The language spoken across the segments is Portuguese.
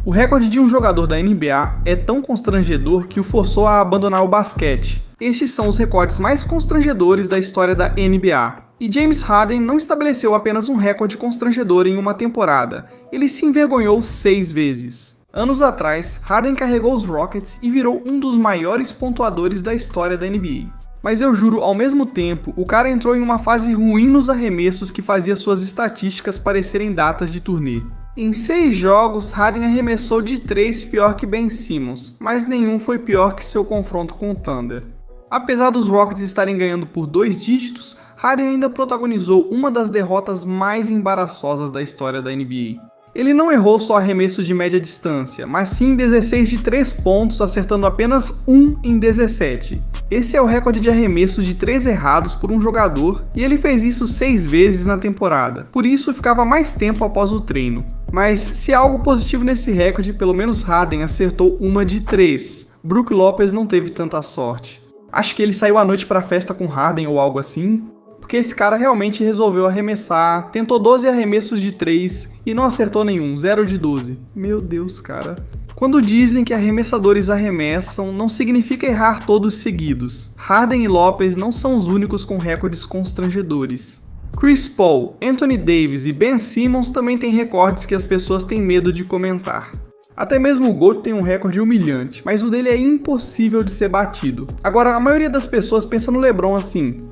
O recorde de um jogador da NBA é tão constrangedor que o forçou a abandonar o basquete. Estes são os recordes mais constrangedores da história da NBA. E James Harden não estabeleceu apenas um recorde constrangedor em uma temporada, ele se envergonhou 6 vezes. Anos atrás, Harden carregou os Rockets e virou um dos maiores pontuadores da história da NBA. Mas eu juro, ao mesmo tempo, o cara entrou em uma fase ruim nos arremessos que fazia suas estatísticas parecerem datas de turnê. Em 6 jogos, Harden arremessou de 3 pior que Ben Simmons, mas nenhum foi pior que seu confronto com o Thunder. Apesar dos Rockets estarem ganhando por 2 dígitos, Harden ainda protagonizou uma das derrotas mais embaraçosas da história da NBA. Ele não errou só arremessos de média distância, mas sim 16 de 3 pontos, acertando apenas 1 em 17. Esse é o recorde de arremessos de 3 errados por um jogador, e ele fez isso 6 vezes na temporada, por isso ficava mais tempo após o treino. Mas se há algo positivo nesse recorde, pelo menos Harden acertou uma de 3. Brook Lopez não teve tanta sorte. Acho que ele saiu à noite para festa com Harden ou algo assim, porque esse cara realmente resolveu arremessar, tentou 12 arremessos de 3 e não acertou nenhum, 0 de 12. Meu Deus, cara. Quando dizem que arremessadores arremessam, não significa errar todos seguidos. Harden e Lopez não são os únicos com recordes constrangedores. Chris Paul, Anthony Davis e Ben Simmons também têm recordes que as pessoas têm medo de comentar. Até mesmo o GOAT tem um recorde humilhante, mas o dele é impossível de ser batido. Agora, a maioria das pessoas pensa no LeBron assim,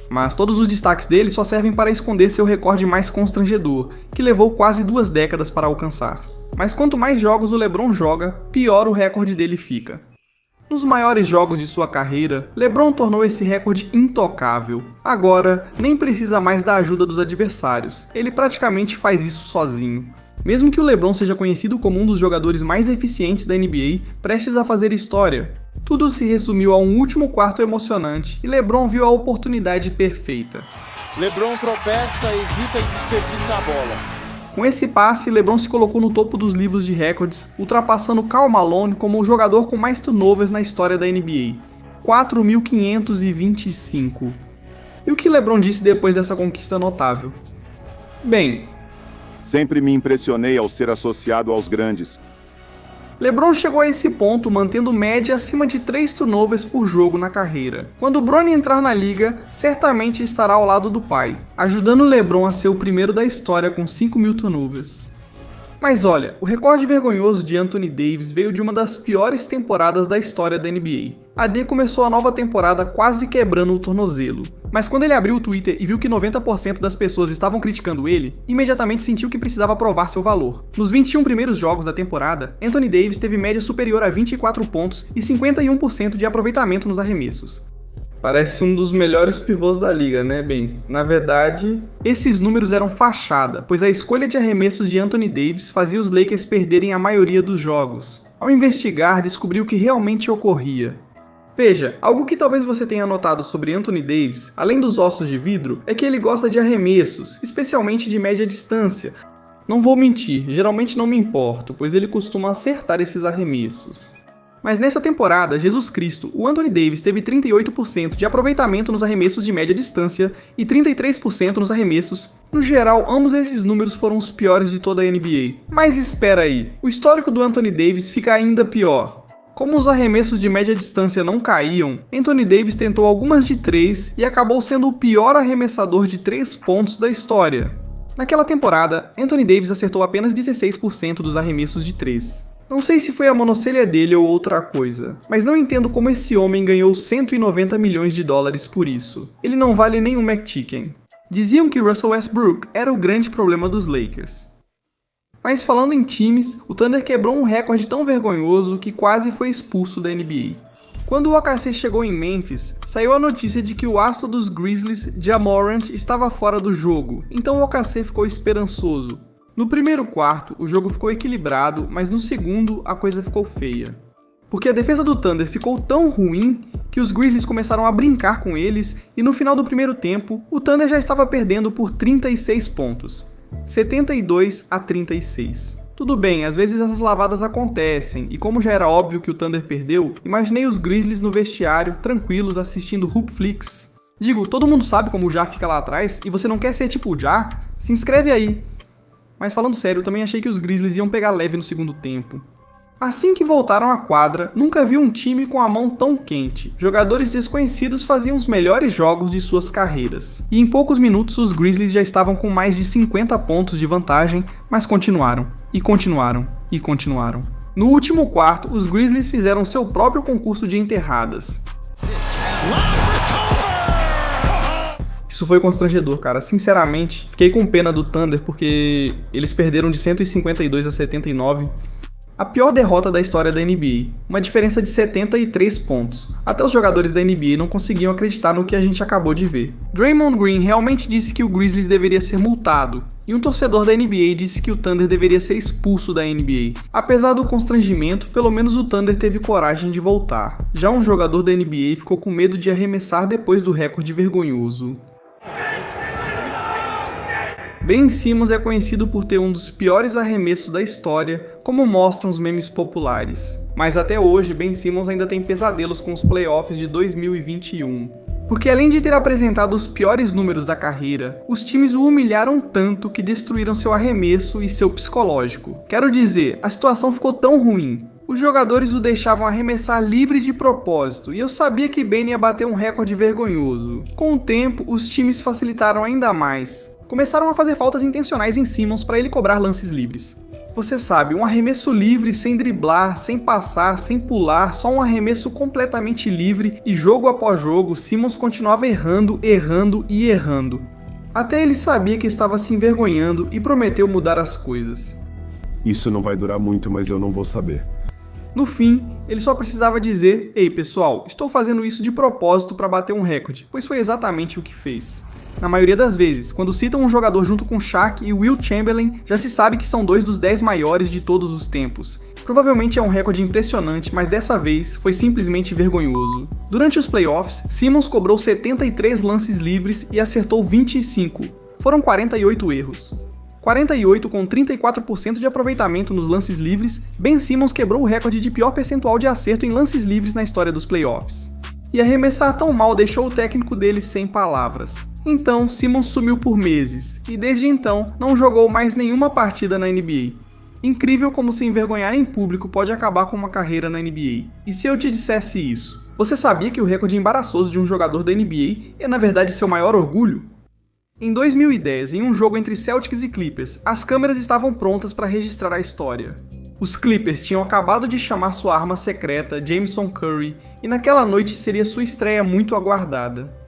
mas todos os destaques dele só servem para esconder seu recorde mais constrangedor, que levou quase 2 décadas para alcançar. Mas quanto mais jogos o LeBron joga, pior o recorde dele fica. Nos maiores jogos de sua carreira, LeBron tornou esse recorde intocável. Agora, nem precisa mais da ajuda dos adversários, ele praticamente faz isso sozinho. Mesmo que o LeBron seja conhecido como um dos jogadores mais eficientes da NBA, prestes a fazer história, tudo se resumiu a um último quarto emocionante e LeBron viu a oportunidade perfeita. LeBron tropeça, hesita e desperdiça a bola. Com esse passe, LeBron se colocou no topo dos livros de recordes, ultrapassando Karl Malone como o jogador com mais turnovers na história da NBA, 4.525. E o que LeBron disse depois dessa conquista notável? Bem, sempre me impressionei ao ser associado aos grandes. LeBron chegou a esse ponto mantendo média acima de 3 turnovers por jogo na carreira. Quando o Bronny entrar na liga, certamente estará ao lado do pai, ajudando LeBron a ser o primeiro da história com 5.000 turnovers. Mas olha, o recorde vergonhoso de Anthony Davis veio de uma das piores temporadas da história da NBA. AD começou a nova temporada quase quebrando o tornozelo, mas quando ele abriu o Twitter e viu que 90% das pessoas estavam criticando ele, imediatamente sentiu que precisava provar seu valor. Nos 21 primeiros jogos da temporada, Anthony Davis teve média superior a 24 pontos e 51% de aproveitamento nos arremessos. Parece um dos melhores pivôs da liga, né, bem? Na verdade, esses números eram fachada, pois a escolha de arremessos de Anthony Davis fazia os Lakers perderem a maioria dos jogos. Ao investigar, descobriu o que realmente ocorria. Veja, algo que talvez você tenha notado sobre Anthony Davis, além dos ossos de vidro, é que ele gosta de arremessos, especialmente de média distância. Não vou mentir, geralmente não me importo, pois ele costuma acertar esses arremessos. Mas nessa temporada, Jesus Cristo, o Anthony Davis teve 38% de aproveitamento nos arremessos de média distância e 33% nos arremessos. No geral, ambos esses números foram os piores de toda a NBA. Mas espera aí, o histórico do Anthony Davis fica ainda pior. Como os arremessos de média distância não caíam, Anthony Davis tentou algumas de 3 e acabou sendo o pior arremessador de 3 pontos da história. Naquela temporada, Anthony Davis acertou apenas 16% dos arremessos de 3. Não sei se foi a monocelha dele ou outra coisa, mas não entendo como esse homem ganhou 190 milhões de dólares por isso. Ele não vale nem um McChicken. Diziam que Russell Westbrook era o grande problema dos Lakers. Mas falando em times, o Thunder quebrou um recorde tão vergonhoso que quase foi expulso da NBA. Quando o OKC chegou em Memphis, saiu a notícia de que o astro dos Grizzlies, Ja Morant, estava fora do jogo, então o OKC ficou esperançoso. No primeiro quarto, o jogo ficou equilibrado, mas no segundo, a coisa ficou feia. Porque a defesa do Thunder ficou tão ruim que os Grizzlies começaram a brincar com eles e no final do primeiro tempo, o Thunder já estava perdendo por 36 pontos, 72-36. Tudo bem, às vezes essas lavadas acontecem, e como já era óbvio que o Thunder perdeu, imaginei os Grizzlies no vestiário, tranquilos, assistindo Hoop Flix. Digo, todo mundo sabe como o Ja fica lá atrás, e você não quer ser tipo o Ja? Se inscreve aí! Mas falando sério, eu também achei que os Grizzlies iam pegar leve no segundo tempo. Assim que voltaram à quadra, nunca vi um time com a mão tão quente. Jogadores desconhecidos faziam os melhores jogos de suas carreiras. E em poucos minutos os Grizzlies já estavam com mais de 50 pontos de vantagem, mas continuaram, e continuaram, e continuaram. No último quarto, os Grizzlies fizeram seu próprio concurso de enterradas. Isso foi constrangedor, cara. Sinceramente, fiquei com pena do Thunder porque eles perderam de 152 a 79. A pior derrota da história da NBA, uma diferença de 73 pontos. Até os jogadores da NBA não conseguiam acreditar no que a gente acabou de ver. Draymond Green realmente disse que o Grizzlies deveria ser multado, e um torcedor da NBA disse que o Thunder deveria ser expulso da NBA. Apesar do constrangimento, pelo menos o Thunder teve coragem de voltar. Já um jogador da NBA ficou com medo de arremessar depois do recorde vergonhoso. Ben Simmons é conhecido por ter um dos piores arremessos da história, como mostram os memes populares. Mas até hoje, Ben Simmons ainda tem pesadelos com os playoffs de 2021. Porque além de ter apresentado os piores números da carreira, os times o humilharam tanto que destruíram seu arremesso e seu psicológico. Quero dizer, a situação ficou tão ruim. Os jogadores o deixavam arremessar livre de propósito, e eu sabia que Ben ia bater um recorde vergonhoso. Com o tempo, os times facilitaram ainda mais. Começaram a fazer faltas intencionais em Simmons para ele cobrar lances livres. Você sabe, um arremesso livre, sem driblar, sem passar, sem pular, só um arremesso completamente livre, e jogo após jogo, Simmons continuava errando, errando e errando. Até ele sabia que estava se envergonhando e prometeu mudar as coisas. Isso não vai durar muito, mas eu não vou saber. No fim, ele só precisava dizer: "Ei pessoal, estou fazendo isso de propósito para bater um recorde", pois foi exatamente o que fez. Na maioria das vezes, quando citam um jogador junto com Shaq e Wilt Chamberlain, já se sabe que são dois dos 10 maiores de todos os tempos. Provavelmente é um recorde impressionante, mas dessa vez foi simplesmente vergonhoso. Durante os playoffs, Simmons cobrou 73 lances livres e acertou 25. Foram 48 erros. 48 com 34% de aproveitamento nos lances livres, Ben Simmons quebrou o recorde de pior percentual de acerto em lances livres na história dos playoffs. E arremessar tão mal deixou o técnico dele sem palavras. Então, Simmons sumiu por meses, e desde então não jogou mais nenhuma partida na NBA. Incrível como se envergonhar em público pode acabar com uma carreira na NBA. E se eu te dissesse isso? Você sabia que o recorde embaraçoso de um jogador da NBA é na verdade seu maior orgulho? Em 2010, em um jogo entre Celtics e Clippers, as câmeras estavam prontas para registrar a história. Os Clippers tinham acabado de chamar sua arma secreta, Jameson Curry, e naquela noite seria sua estreia muito aguardada.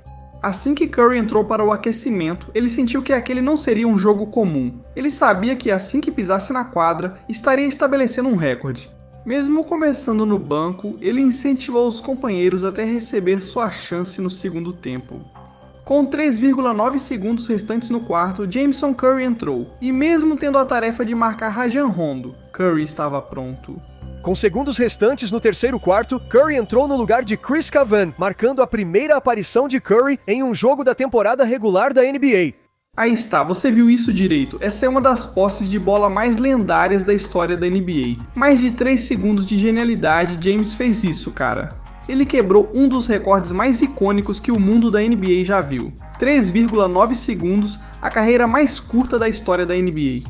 Assim que Curry entrou para o aquecimento, ele sentiu que aquele não seria um jogo comum. Ele sabia que assim que pisasse na quadra, estaria estabelecendo um recorde. Mesmo começando no banco, ele incentivou os companheiros até receber sua chance no segundo tempo. Com 3,9 segundos restantes no quarto, Jameson Curry entrou, e mesmo tendo a tarefa de marcar Rajon Rondo, Curry estava pronto. Com segundos restantes no terceiro quarto, Curry entrou no lugar de Chris Kavan, marcando a primeira aparição de Curry em um jogo da temporada regular da NBA. Aí está, você viu isso direito. Essa é uma das posses de bola mais lendárias da história da NBA. Mais de 3 segundos de genialidade, James fez isso, cara. Ele quebrou um dos recordes mais icônicos que o mundo da NBA já viu. 3,9 segundos, a carreira mais curta da história da NBA.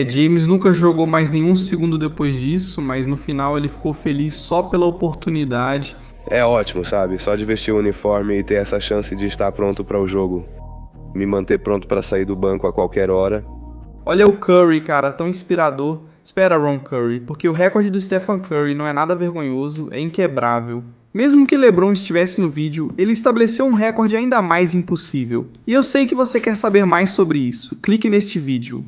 James nunca jogou mais nenhum segundo depois disso, mas no final ele ficou feliz só pela oportunidade. É ótimo, sabe? Só de vestir o uniforme e ter essa chance de estar pronto para o jogo. Me manter pronto para sair do banco a qualquer hora. Olha o Curry, cara, tão inspirador. Espera, Ron Curry, porque o recorde do Stephen Curry não é nada vergonhoso, é inquebrável. Mesmo que LeBron estivesse no vídeo, ele estabeleceu um recorde ainda mais impossível. E eu sei que você quer saber mais sobre isso. Clique neste vídeo.